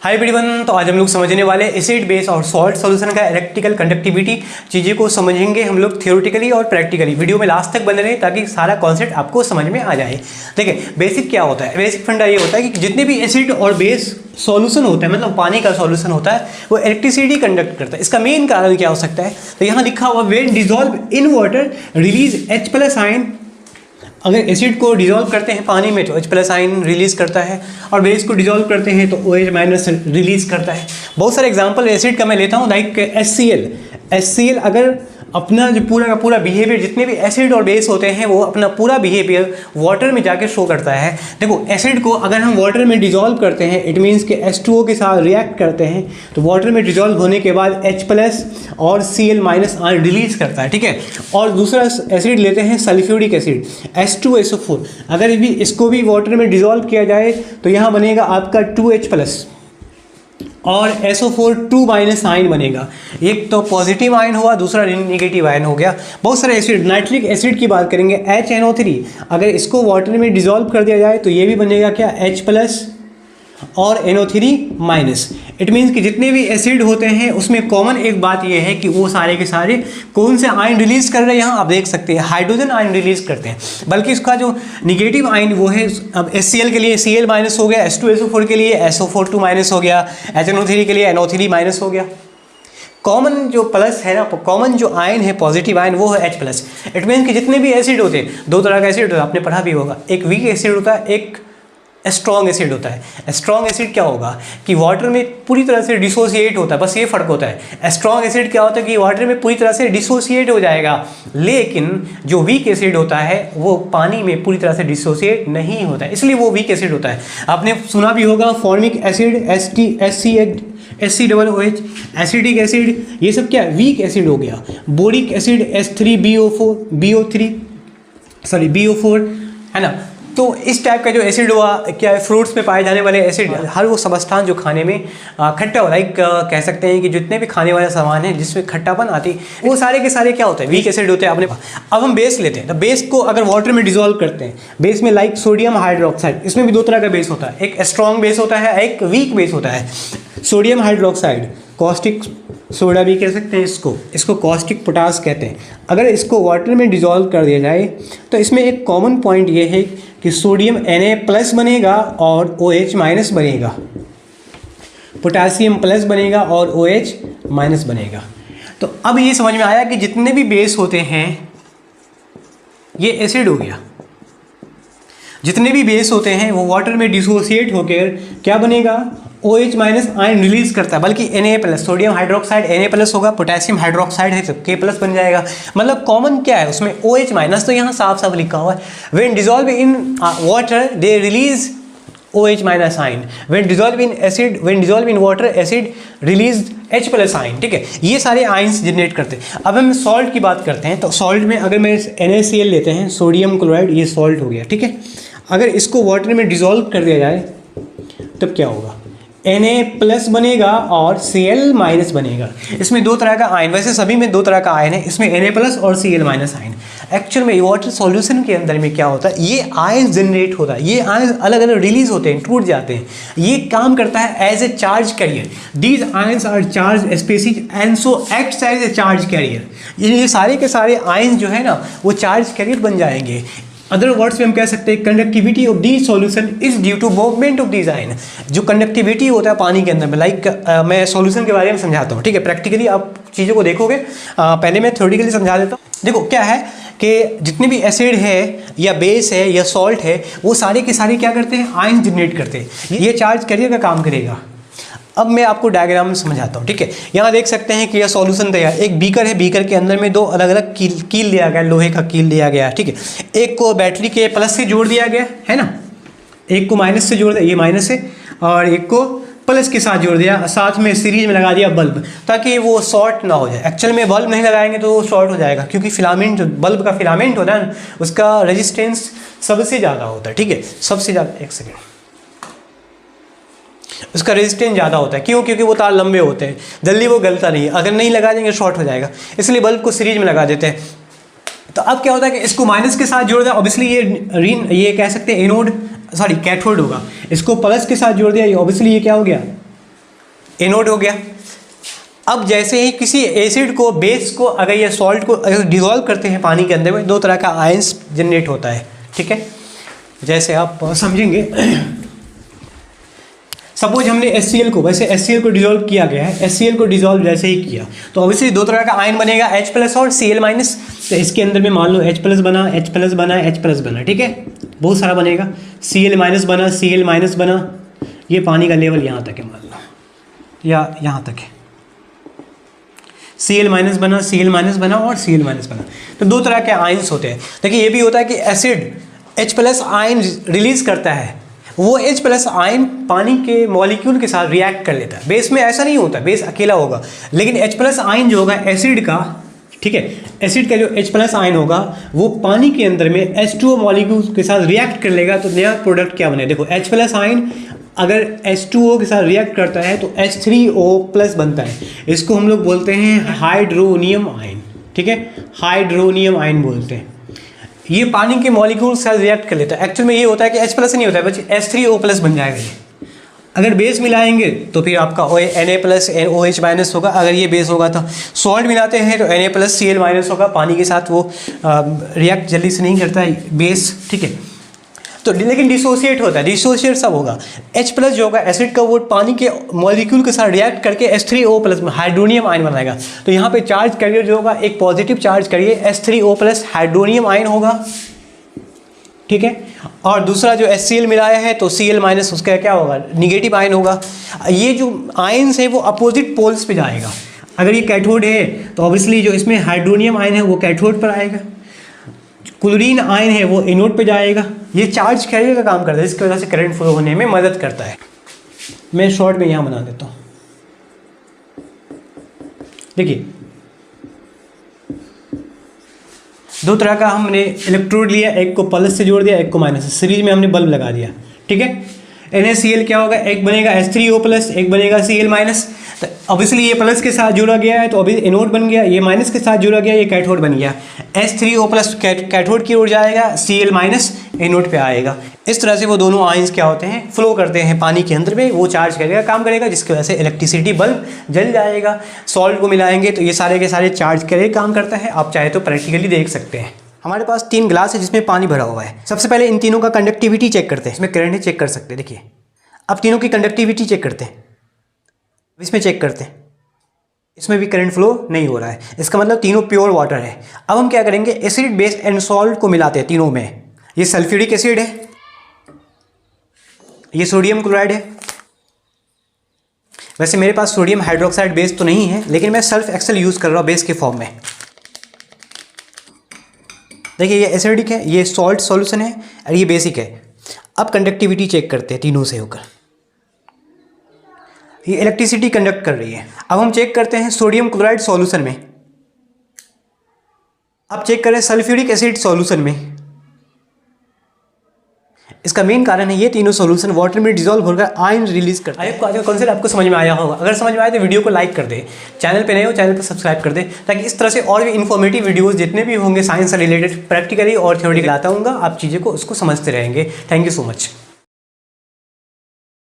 Hi everyone, तो आज हम लोग समझने वाले एसिड बेस और सॉल्ट सॉल्यूशन का इलेक्ट्रिकल कंडक्टिविटी चीज़ें को समझेंगे हम लोग थियोरेटिकली और प्रैक्टिकली। वीडियो में लास्ट तक बने रहें ताकि सारा कॉन्सेप्ट आपको समझ में आ जाए। देखिए बेसिक क्या होता है, बेसिक फंडा ये होता है कि जितने भी एसिड और बेस सॉल्यूशन होता है, मतलब पानी का सॉल्यूशन होता है, वो इलेक्ट्रिसिटी कंडक्ट करता है। इसका मेन कारण क्या हो सकता है, तो यहाँ लिखा हुआ when dissolve in water release H+ ion. अगर एसिड को डिजॉल्व करते हैं पानी में तो H+ आयन रिलीज करता है, और बेस को डिजॉल्व करते हैं तो OH- रिलीज करता है। बहुत सारे एग्जांपल एसिड का मैं लेता हूँ, लाइक HCl अगर अपना जो पूरा का पूरा बिहेवियर, जितने भी एसिड और बेस होते हैं वो अपना पूरा बिहेवियर वाटर में जाके शो करता है। देखो एसिड को अगर हम वाटर में डिजॉल्व करते हैं, इट मीन्स कि H2O के साथ रिएक्ट करते हैं, तो वाटर में डिजॉल्व होने के बाद H+ और Cl- आयन रिलीज करता है, ठीक है। और दूसरा एसिड लेते हैं सल्फ्यूरिक एसिड H2SO4। अगर भी इसको भी वाटर में डिजॉल्व किया जाए तो यहाँ बनेगा आपका 2H+ और SO4 2- आयन बनेगा। एक तो पॉजिटिव आयन हुआ, दूसरा नेगेटिव आयन हो गया। बहुत सारे एसिड, नाइट्रिक एसिड की बात करेंगे HNO3, अगर इसको वाटर में डिजॉल्व कर दिया जाए तो ये भी बनेगा क्या, H+ और NO3-। इट मीन्स कि जितने भी एसिड होते हैं उसमें कॉमन एक बात ये है कि वो सारे के सारे कौन से आयन रिलीज कर रहे हैं। यहाँ आप देख सकते हैं हाइड्रोजन आयन रिलीज करते हैं, बल्कि इसका जो निगेटिव आयन वो है, अब HCl के लिए Cl- हो गया, H2SO4 के लिए SO4 2- हो गया, HNO3 के लिए NO3- हो गया। कॉमन जो प्लस है ना, कॉमन जो आयन है पॉजिटिव आयन वो है H+। इट मीन्स कि जितने भी एसिड होते हैं, दो तरह का एसिड होता है, आपने पढ़ा भी होगा, एक वीक एसिड होता है, एक स्ट्रॉन्ग एसिड होता है। स्ट्रॉन्ग एसिड क्या होगा कि वाटर में पूरी तरह से डिसोसिएट होता है, बस ये फ़र्क होता है। स्ट्रॉन्ग एसिड क्या होता है कि वाटर में पूरी तरह से डिसोसिएट हो जाएगा, लेकिन जो वीक एसिड होता है वो पानी में पूरी तरह से डिसोसिएट नहीं होता है, इसलिए वो वीक एसिड होता है। आपने सुना भी होगा formic acid HCOOH, acidic acid, ये सब क्या वीक एसिड हो गया। बोरिक एसिड BO4 है ना। तो इस टाइप का जो एसिड हुआ क्या है, फ्रूट्स में पाए जाने वाले एसिड, हर वो सबस्थान जो खाने में खट्टा हो, लाइक कह सकते हैं कि जितने भी खाने वाले सामान हैं जिसमें खट्टापन आती, वो सारे के सारे क्या होते हैं, वीक एसिड होते हैं अपने। अब हम बेस लेते हैं, तो बेस को अगर वाटर में डिजोल्व करते हैं, बेस में लाइक सोडियम हाइड्रोक्साइड, इसमें भी दो तरह का बेस होता है, एक स्ट्रॉन्ग बेस होता है, एक वीक बेस होता है। सोडियम हाइड्रोक्साइड, कॉस्टिक सोडा भी कह सकते हैं इसको कॉस्टिक पोटास कहते हैं। अगर इसको वाटर में डिजॉल्व कर दिया जाए तो इसमें एक कॉमन पॉइंट ये है कि सोडियम Na+ बनेगा और OH- बनेगा, पोटासियम प्लस बनेगा और OH- बनेगा। तो अब ये समझ में आया कि जितने भी बेस होते हैं ये एसिड हो गया, जितने भी बेस होते हैं वो वाटर में डिसोसिएट होकर क्या बनेगा, OH- आयन रिलीज करता है, बल्कि Na+, सोडियम हाइड्रोक्साइड Na+ होगा, पोटेशियम हाइड्रोक्साइड है तो K+ बन जाएगा। मतलब कॉमन क्या है उसमें, OH-, तो यहाँ साफ साफ लिखा हुआ है when dissolve in water they release OH- ion, when dissolve in water acid release H+ ion, ठीक है। ये सारे आयन्स जनरेट करते हैं। अब हम सॉल्ट की बात करते हैं, तो सॉल्ट में अगर मैं NaCl लेते हैं, सोडियम क्लोराइड, ये सॉल्ट हो गया, ठीक है। अगर इसको वाटर में डिजॉल्व कर दिया जाए तब क्या होगा, Na+ बनेगा और Cl- बनेगा। इसमें दो तरह का आयन, वैसे सभी में दो तरह का आयन है, इसमें Na+ और Cl- आयन। एक्चुअल में वाटर सॉल्यूशन के अंदर में क्या होता है, ये आयन जनरेट होता है, ये आयन अलग अलग रिलीज होते हैं, टूट जाते हैं। ये काम करता है as a charge carrier. These ions are charge species and so acts as a charge carrier. ये सारे के सारे आयन जो है ना वो चार्ज कैरियर बन जाएंगे। अदर वर्ड्स में हम कह सकते हैं conductivity of the solution is due to movement of these ion. जो कंडक्टिविटी होता है पानी के अंदर में, लाइक मैं सॉल्यूशन के बारे में समझाता हूँ, ठीक है। प्रैक्टिकली आप चीज़ों को देखोगे, पहले मैं थ्योरेटिकली समझा देता हूँ। देखो क्या है कि जितने भी एसिड है या बेस है या सॉल्ट है, वो सारे के सारे क्या करते हैं, आयन जनरेट करते हैं। ये चार्ज कैरियर का काम करेगा। अब मैं आपको डायग्राम में समझाता हूँ, ठीक है। यहाँ देख सकते हैं कि यह सॉल्यूशन तैयार, एक बीकर है, बीकर के अंदर में दो अलग अलग कील दिया गया, लोहे का कील दिया गया, ठीक है। एक को बैटरी के प्लस से जोड़ दिया गया है ना, एक को माइनस से जोड़ दिया, ये माइनस है, और एक को प्लस के साथ जोड़ दिया, साथ में सीरीज में लगा दिया बल्ब, ताकि वो शॉर्ट ना हो जाए। एक्चुअल में बल्ब नहीं लगाएंगे तो वो शॉर्ट हो जाएगा, क्योंकि फिलामेंट, जो बल्ब का फिलामेंट होता है उसका रेजिस्टेंस सबसे ज़्यादा होता है, ठीक है, सबसे ज़्यादा। एक सेकेंड, उसका रेजिस्टेंस ज़्यादा होता है, क्यों, क्योंकि वो तार लंबे होते हैं, जल्दी वो गलता नहीं है। अगर नहीं लगा देंगे शॉर्ट हो जाएगा, इसलिए बल्ब को सीरीज में लगा देते हैं। तो अब क्या होता है कि इसको माइनस के साथ जोड़ दिया, ऑब्वियसली ये कह सकते हैं एनोड, सॉरी कैथोड होगा। इसको प्लस के साथ जोड़ दिया, ये ऑब्वियसली ये क्या हो गया, एनोड हो गया। अब जैसे ही किसी एसिड को, बेस को, अगर ये सॉल्ट को अगर डिज़ोल्व करते हैं पानी के अंदर में, दो तरह का आयंस जनरेट होता है, ठीक है। जैसे आप समझेंगे, सपोज हमने HCl को, वैसे HCl को डिज़ोल्व किया गया है, HCl को डिज़ोल्व जैसे ही किया तो ऑब्वियसली दो तरह का आयन बनेगा, H+ और Cl-। तो इसके अंदर में मान लो H+ बना, H+ बना, H+ बना, ठीक है, बहुत सारा बनेगा। Cl- बना, Cl- बना, ये पानी का लेवल यहाँ तक है मान लो, या यहाँ तक है। Cl- बना, Cl- बना और Cl- बना। तो दो तरह के आयंस होते हैं। देखिए ये भी होता है कि एसिड H+ आयन रिलीज करता है, वो H+ आयन पानी के मॉलिक्यूल के साथ रिएक्ट कर लेता है। बेस में ऐसा नहीं होता, बेस अकेला होगा, लेकिन H+ आयन जो होगा एसिड का, ठीक है, एसिड का जो H+ आयन होगा वो पानी के अंदर में H2O मॉलिक्यूल के साथ रिएक्ट कर लेगा। तो नया प्रोडक्ट क्या बने, देखो H+ आयन अगर H2O के साथ रिएक्ट करता है तो H3O+ बनता है। इसको हम लोग बोलते हैं हाइड्रोनियम आयन, ठीक है, हाइड्रोनियम आयन बोलते हैं। ये पानी के मॉलिक्यूल से रिएक्ट कर लेता है। एक्चुअल में ये होता है कि H+ नहीं होता है, बल्कि H3O+ बन जाएगा ये। अगर बेस मिलाएंगे तो फिर आपका Na+ OH- होगा। अगर ये बेस होगा तो सॉल्ट मिलाते हैं तो Na+ Cl- होगा। पानी के साथ वो रिएक्ट जल्दी से नहीं करता है बेस, ठीक है। तो लेकिन डिसोसिएट होता है, डिसोसिएट सब होगा। H+ जो होगा एसिड का, वो पानी के मॉलिक्यूल के साथ रिएक्ट करके H3O+ हाइड्रोनियम आयन बनाएगा। तो यहाँ पे चार्ज कैरियर जो होगा, एक positive charge carrier H3O+ hydronium ion होगा, ठीक है। और दूसरा जो HCl मिलाया है तो Cl- उसका क्या होगा, निगेटिव आयन होगा। ये जो आयन्स है वो अपोजिट पोल्स पे जाएगा। अगर ये कैथोड है तो ऑब्वियसली जो इसमें हाइड्रोनियम आयन है वो कैथोड पर आएगा, क्लोरीन आयन है वो एनोड पे जाएगा। ये चार्ज कैरियर का काम करता है, जिसकी वजह से करंट फ्लो होने में मदद करता है। मैं शॉर्ट में यहाँ बना देता हूँ। देखिए दो तरह का हमने इलेक्ट्रोड लिया, एक को प्लस से जोड़ दिया, एक को माइनस से, सीरीज में हमने बल्ब लगा दिया, ठीक है। NaCl क्या होगा, एक बनेगा H3O+, एक बनेगा Cl-। तो ऑब्वियसली ये प्लस के साथ जुड़ा गया है तो अभी एनोड बन गया, ये माइनस के साथ जुड़ा गया, ये कैथोड बन गया। H3O+ कैथोड की ओर जाएगा, Cl- एनोड पे आएगा। इस तरह से वो दोनों आयंस क्या होते हैं, फ्लो करते हैं पानी के अंदर में, वो चार्ज करेगा, काम करेगा, जिसकी वजह से इलेक्ट्रिसिटी बल्ब जल जाएगा। सॉल्ट को मिलाएंगे तो ये सारे के सारे चार्ज कैरियर काम करता है। आप चाहे तो प्रैक्टिकली देख सकते हैं। हमारे पास 3 गिलास है जिसमें पानी भरा हुआ है। सबसे पहले इन तीनों का कंडक्टिविटी चेक करते हैं, इसमें करंट है, चेक कर सकते हैं। देखिए अब तीनों की कंडक्टिविटी चेक करते हैं, इसमें चेक करते हैं, इसमें भी करंट फ्लो नहीं हो रहा है, इसका मतलब तीनों प्योर वाटर है। अब हम क्या करेंगे, एसिड बेस एंड सॉल्ट को मिलाते हैं तीनों में। ये सल्फ्यूरिक एसिड है, ये सोडियम क्लोराइड है। वैसे मेरे पास सोडियम हाइड्रोक्साइड बेस तो नहीं है, लेकिन मैं सल्फ एक्सेल यूज़ कर रहा हूँ बेस के फॉर्म में। देखिए ये एसिडिक है, ये सॉल्ट सॉल्यूशन है और ये बेसिक है। अब कंडक्टिविटी चेक करते हैं तीनों से होकर, ये इलेक्ट्रिसिटी कंडक्ट कर रही है। अब हम चेक करते हैं सोडियम क्लोराइड सॉल्यूशन में, अब चेक करें सल्फ्यूरिक एसिड सॉल्यूशन में। इसका मेन कारण है ये तीनों सॉल्यूशन वाटर में डिसॉल्व होकर आयन रिलीज करते हैं। आज का कॉन्सेप्ट आपको समझ में आया होगा। अगर समझ में आए तो वीडियो को लाइक कर दे, चैनल पे नए हो चैनल को सब्सक्राइब कर दे, ताकि इस तरह से और भी इन्फॉर्मेटिव वीडियोस जितने भी होंगे साइंस से रिलेटेड, प्रैक्टिकली और थ्योरेटिकली लाता हूँ, आप चीज़ें को उसको समझते रहेंगे। Thank you so much.